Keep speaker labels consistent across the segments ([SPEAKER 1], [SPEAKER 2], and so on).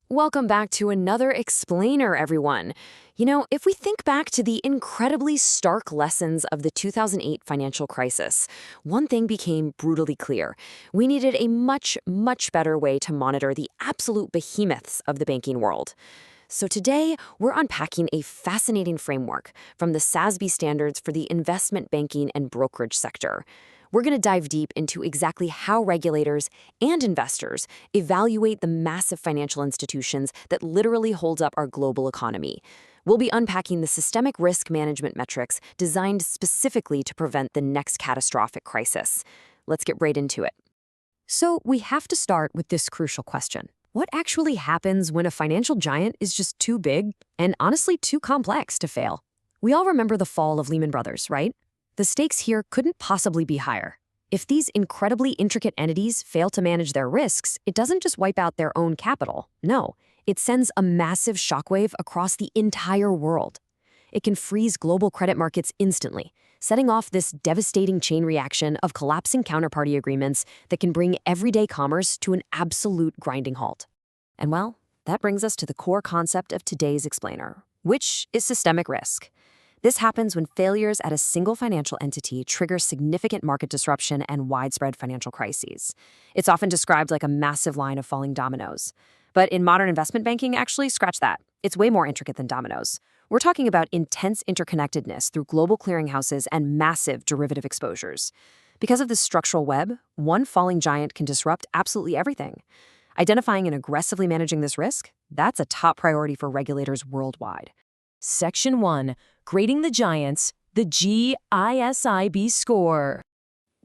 [SPEAKER 1] Welcome back to another explainer, everyone. If we think back to the incredibly stark lessons of the 2008 financial crisis, one thing became brutally clear. We needed a much, much better way to monitor the absolute behemoths of the banking world. So today, we're unpacking a fascinating framework from the SASB standards for the investment banking and brokerage sector. We're going to dive deep into exactly how regulators and investors evaluate the massive financial institutions that literally hold up our global economy. We'll be unpacking the systemic risk management metrics designed specifically to prevent the next catastrophic crisis. Let's get right into it. So we have to start with this crucial question. What actually happens when a financial giant is just too big and honestly too complex to fail? We all remember the fall of Lehman Brothers, right? The stakes here couldn't possibly be higher. If these incredibly intricate entities fail to manage their risks, it doesn't just wipe out their own capital. No, it sends a massive shockwave across the entire world. It can freeze global credit markets instantly, setting off this devastating chain reaction of collapsing counterparty agreements that can bring everyday commerce to an absolute grinding halt. And well, that brings us to the core concept of today's explainer, which is systemic risk. This happens when failures at a single financial entity trigger significant market disruption and widespread financial crises. It's often described like a massive line of falling dominoes. But in modern investment banking, actually, scratch that. It's way more intricate than dominoes. We're talking about intense interconnectedness through global clearinghouses and massive derivative exposures. Because of this structural web, one falling giant can disrupt absolutely everything. Identifying and aggressively managing this risk, that's a top priority for regulators worldwide.
[SPEAKER 2] Section 1. Grading the Giants, the G-SIB score.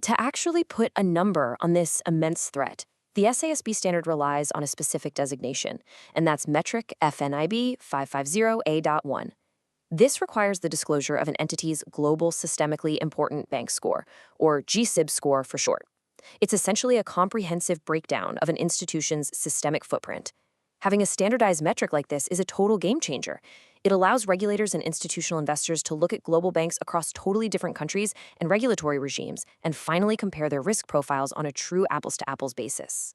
[SPEAKER 1] To actually put a number on this immense threat, the SASB standard relies on a specific designation, and that's metric FNIB 550A.1. This requires the disclosure of an entity's Global Systemically Important Bank score, or G-SIB score for short. It's essentially a comprehensive breakdown of an institution's systemic footprint. Having a standardized metric like this is a total game changer. It allows regulators and institutional investors to look at global banks across totally different countries and regulatory regimes and finally compare their risk profiles on a true apples-to-apples basis.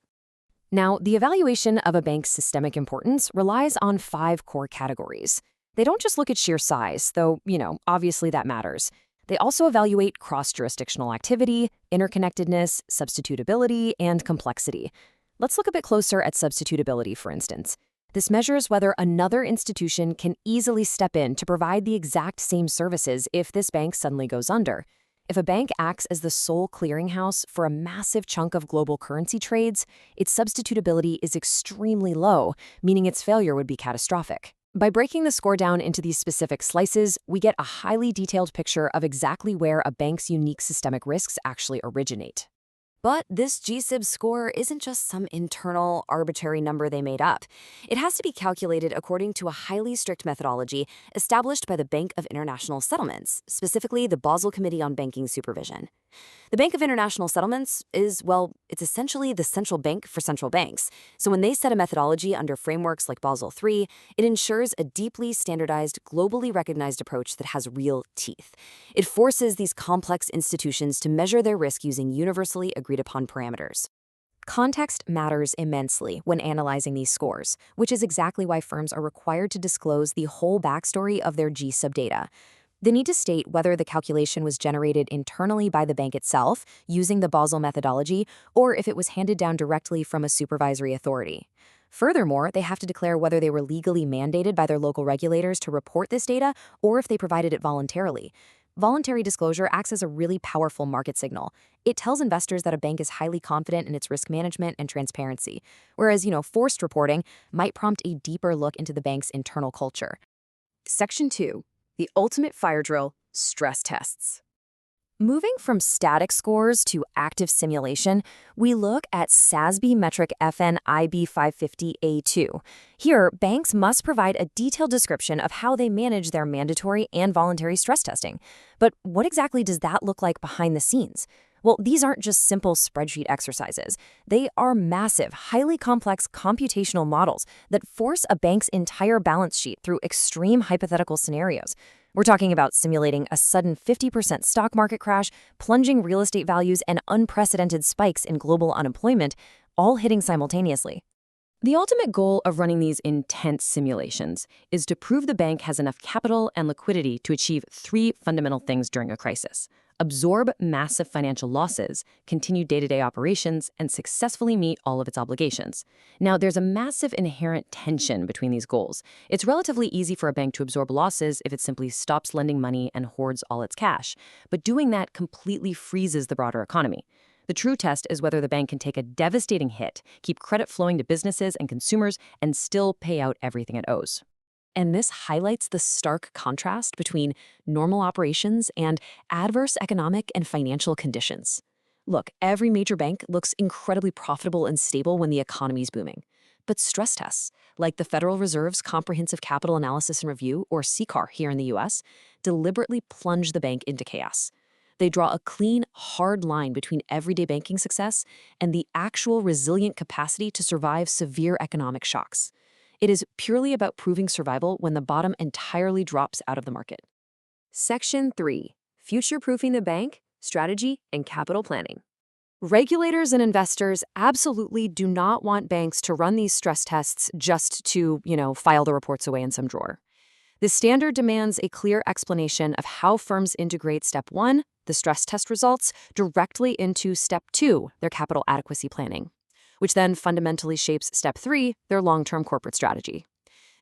[SPEAKER 1] Now, the evaluation of a bank's systemic importance relies on 5 core categories. They don't just look at sheer size, though, obviously that matters. They also evaluate cross-jurisdictional activity, interconnectedness, substitutability, and complexity. Let's look a bit closer at substitutability, for instance. This measures whether another institution can easily step in to provide the exact same services if this bank suddenly goes under. If a bank acts as the sole clearinghouse for a massive chunk of global currency trades, its substitutability is extremely low, meaning its failure would be catastrophic. By breaking the score down into these specific slices, we get a highly detailed picture of exactly where a bank's unique systemic risks actually originate. But this G-SIB score isn't just some internal, arbitrary number they made up. It has to be calculated according to a highly strict methodology established by the Bank of International Settlements, specifically the Basel Committee on Banking Supervision. The Bank of International Settlements is, it's essentially the central bank for central banks. So when they set a methodology under frameworks like Basel III, it ensures a deeply standardized, globally recognized approach that has real teeth. It forces these complex institutions to measure their risk using universally agreed-upon parameters. Context matters immensely when analyzing these scores, which is exactly why firms are required to disclose the whole backstory of their G-SIB data. They need to state whether the calculation was generated internally by the bank itself, using the Basel methodology, or if it was handed down directly from a supervisory authority. Furthermore, they have to declare whether they were legally mandated by their local regulators to report this data, or if they provided it voluntarily. Voluntary disclosure acts as a really powerful market signal. It tells investors that a bank is highly confident in its risk management and transparency, whereas, forced reporting might prompt a deeper look into the bank's internal culture. Section 2. The ultimate fire drill, stress tests. Moving from static scores to active simulation, we look at SASB metric FNIB 550A2. Here, banks must provide a detailed description of how they manage their mandatory and voluntary stress testing. But what exactly does that look like behind the scenes? Well, these aren't just simple spreadsheet exercises. They are massive, highly complex computational models that force a bank's entire balance sheet through extreme hypothetical scenarios. We're talking about simulating a sudden 50% stock market crash, plunging real estate values, and unprecedented spikes in global unemployment, all hitting simultaneously.
[SPEAKER 2] The ultimate goal of running these intense simulations is to prove the bank has enough capital and liquidity to achieve three fundamental things during a crisis: absorb massive financial losses, continue day-to-day operations, and successfully meet all of its obligations. Now, there's a massive inherent tension between these goals. It's relatively easy for a bank to absorb losses if it simply stops lending money and hoards all its cash, but doing that completely freezes the broader economy. The true test is whether the bank can take a devastating hit, keep credit flowing to businesses and consumers, and still pay out everything it owes.
[SPEAKER 1] And this highlights the stark contrast between normal operations and adverse economic and financial conditions. Look, every major bank looks incredibly profitable and stable when the economy's booming. But stress tests, like the Federal Reserve's Comprehensive Capital Analysis and Review, or CCAR here in the US, deliberately plunge the bank into chaos. They draw a clean, hard line between everyday banking success and the actual resilient capacity to survive severe economic shocks. It is purely about proving survival when the bottom entirely drops out of the market. Section 3. Future-proofing the bank, strategy, and capital planning. Regulators and investors absolutely do not want banks to run these stress tests just to, file the reports away in some drawer. The standard demands a clear explanation of how firms integrate Step 1, the stress test results, directly into Step 2, their capital adequacy planning, which then fundamentally shapes Step 3, their long-term corporate strategy.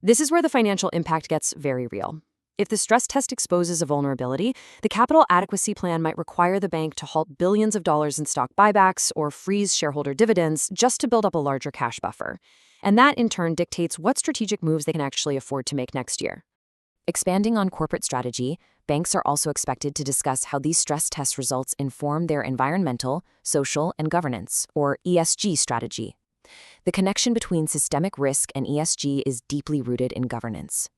[SPEAKER 1] This is where the financial impact gets very real. If the stress test exposes a vulnerability, the capital adequacy plan might require the bank to halt billions of dollars in stock buybacks or freeze shareholder dividends just to build up a larger cash buffer. And that, in turn, dictates what strategic moves they can actually afford to make next year. Expanding on corporate strategy, banks are also expected to discuss how these stress test results inform their environmental, social, and governance, or ESG strategy. The connection between systemic risk and ESG is deeply rooted in governance.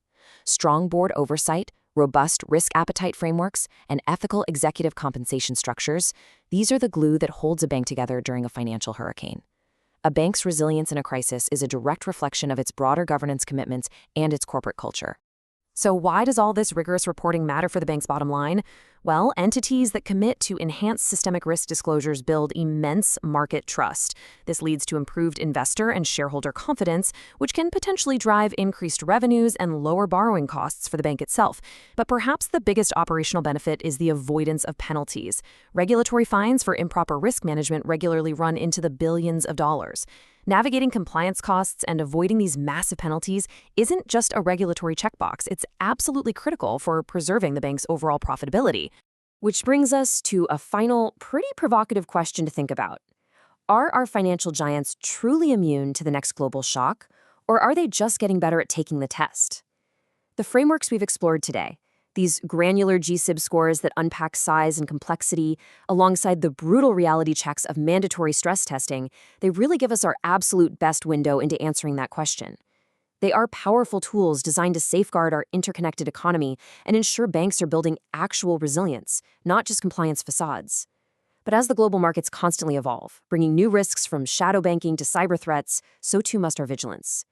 [SPEAKER 1] Strong board oversight, robust risk appetite frameworks, and ethical executive compensation structures, these are the glue that holds a bank together during a financial hurricane. A bank's resilience in a crisis is a direct reflection of its broader governance commitments and its corporate culture. So why does all this rigorous reporting matter for the bank's bottom line? Well, entities that commit to enhanced systemic risk disclosures build immense market trust. This leads to improved investor and shareholder confidence, which can potentially drive increased revenues and lower borrowing costs for the bank itself. But perhaps the biggest operational benefit is the avoidance of penalties. Regulatory fines for improper risk management regularly run into the billions of dollars. Navigating compliance costs and avoiding these massive penalties isn't just a regulatory checkbox. It's absolutely critical for preserving the bank's overall profitability. Which brings us to a final, pretty provocative question to think about. Are our financial giants truly immune to the next global shock, or are they just getting better at taking the test? The frameworks we've explored today, these granular G-SIB scores that unpack size and complexity, alongside the brutal reality checks of mandatory stress testing, they really give us our absolute best window into answering that question. They are powerful tools designed to safeguard our interconnected economy and ensure banks are building actual resilience, not just compliance facades. But as the global markets constantly evolve, bringing new risks from shadow banking to cyber threats, so too must our vigilance.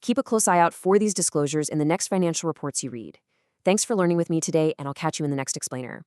[SPEAKER 1] Keep a close eye out for these disclosures in the next financial reports you read. Thanks for learning with me today, and I'll catch you in the next explainer.